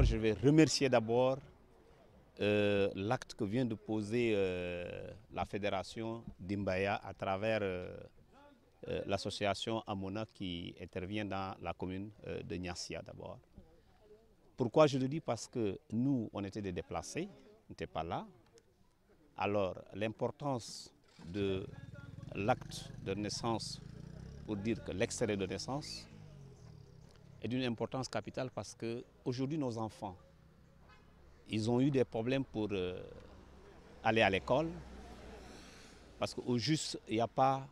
Je vais remercier d'abord l'acte que vient de poser la fédération d'Imbaya à travers l'association Amona qui intervient dans la commune de Niassia d'abord. Pourquoi je le dis? Parce que nous, on était des déplacés, on n'était pas là. Alors l'importance de l'acte de naissance, pour dire que l'extrait de naissance, est d'une importance capitale parce qu'aujourd'hui nos enfants, ils ont eu des problèmes pour aller à l'école parce qu'au juste, il n'y a pas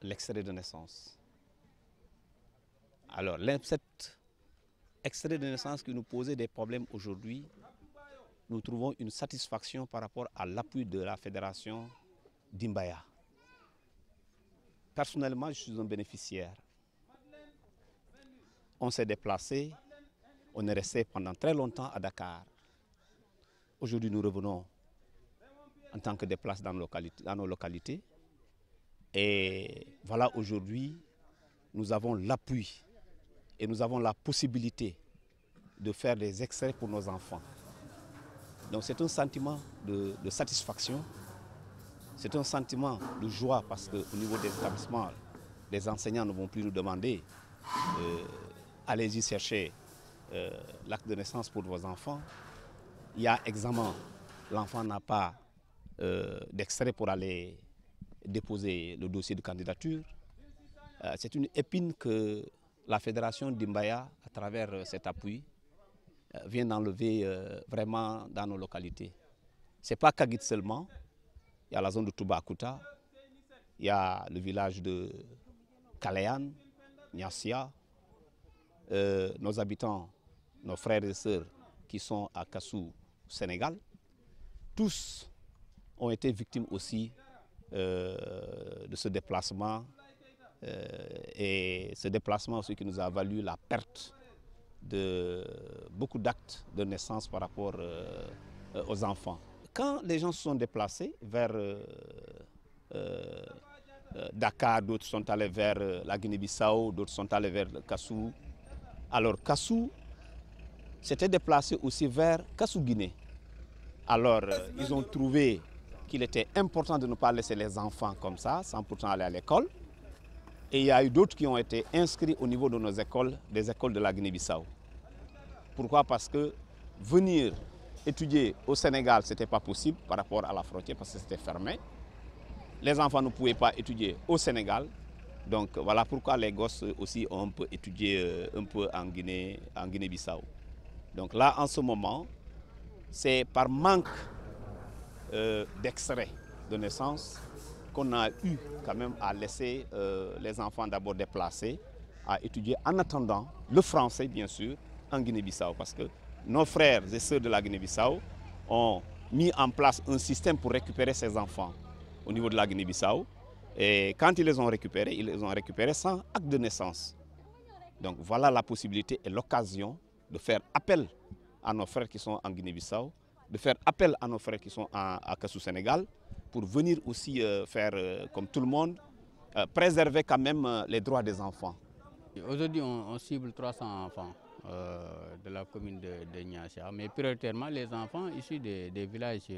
l'extrait de naissance. Alors cet extrait de naissance qui nous posait des problèmes aujourd'hui, nous trouvons une satisfaction par rapport à l'appui de la fédération d'Imbaya. Personnellement, je suis un bénéficiaire. On s'est déplacé, on est resté pendant très longtemps à Dakar. Aujourd'hui, nous revenons en tant que déplacés dans nos localités. Et voilà, aujourd'hui, nous avons l'appui et nous avons la possibilité de faire des extraits pour nos enfants. Donc c'est un sentiment de satisfaction, c'est un sentiment de joie parce qu'au niveau des établissements, les enseignants ne vont plus nous demander allez-y chercher l'acte de naissance pour vos enfants. Il y a examen, l'enfant n'a pas d'extrait pour aller déposer le dossier de candidature. C'est une épine que la fédération d'Imbaya, à travers cet appui, vient d'enlever vraiment dans nos localités. Ce n'est pas Kagit seulement, il y a la zone de Toubakouta, il y a le village de Kalean, Niassia, nos habitants, nos frères et sœurs qui sont à Kassou, Sénégal, tous ont été victimes aussi de ce déplacement et ce déplacement aussi qui nous a valu la perte de beaucoup d'actes de naissance par rapport aux enfants. Quand les gens se sont déplacés vers Dakar, d'autres sont allés vers la Guinée-Bissau, d'autres sont allés vers Kassou. Alors Kassou s'était déplacé aussi vers Kassou-Guinée. Alors ils ont trouvé qu'il était important de ne pas laisser les enfants comme ça, sans pourtant aller à l'école. Et il y a eu d'autres qui ont été inscrits au niveau de nos écoles, des écoles de la Guinée-Bissau. Pourquoi? Parce que venir étudier au Sénégal, ce n'était pas possible par rapport à la frontière parce que c'était fermé. Les enfants ne pouvaient pas étudier au Sénégal. Donc voilà pourquoi les gosses aussi ont un peu étudié un peu en Guinée-Bissau. Donc là, en ce moment, c'est par manque d'extrait de naissance qu'on a eu quand même à laisser les enfants d'abord déplacés à étudier en attendant le français, bien sûr, en Guinée-Bissau. Parce que nos frères et sœurs de la Guinée-Bissau ont mis en place un système pour récupérer ces enfants au niveau de la Guinée-Bissau. Et quand ils les ont récupérés sans acte de naissance. Donc voilà la possibilité et l'occasion de faire appel à nos frères qui sont en Guinée-Bissau, de faire appel à nos frères qui sont à Kassou, Sénégal, pour venir aussi faire comme tout le monde, préserver quand même les droits des enfants. Aujourd'hui, on cible 300 enfants de la commune de Niassia, mais prioritairement les enfants issus des villages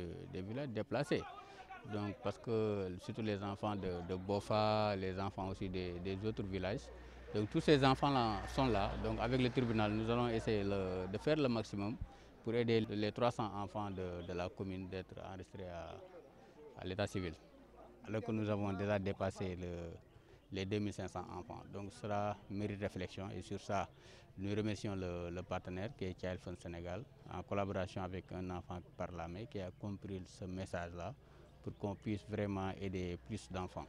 déplacés. Donc, parce que surtout les enfants de Bofa, les enfants aussi des autres villages. Donc tous ces enfants-là sont là. Donc avec le tribunal, nous allons essayer de faire le maximum pour aider les 300 enfants de la commune d'être enregistrés à l'état civil. Alors que nous avons déjà dépassé les 2500 enfants. Donc cela mérite réflexion et sur ça, nous remercions le partenaire qui est Child Fund Sénégal en collaboration avec un enfant par la main qui a compris ce message-là pour qu'on puisse vraiment aider plus d'enfants.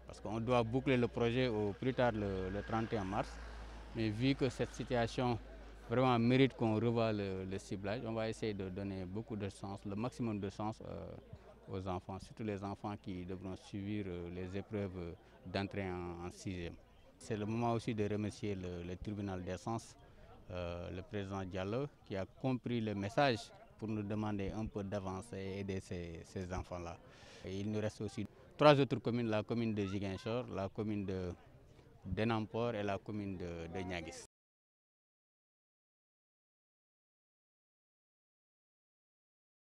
Parce qu'on doit boucler le projet au plus tard le 31 mars. Mais vu que cette situation vraiment mérite qu'on revoie le ciblage, on va essayer de donner beaucoup de sens, le maximum de sens aux enfants, surtout les enfants qui devront suivre les épreuves d'entrée en 6e. C'est le moment aussi de remercier le tribunal d'essence, le président Diallo, qui a compris le message pour nous demander un peu d'avance et aider ces enfants-là. Il nous reste aussi 3 autres communes, la commune de Ziguinchor, la commune de Denampor et la commune de Niaguis.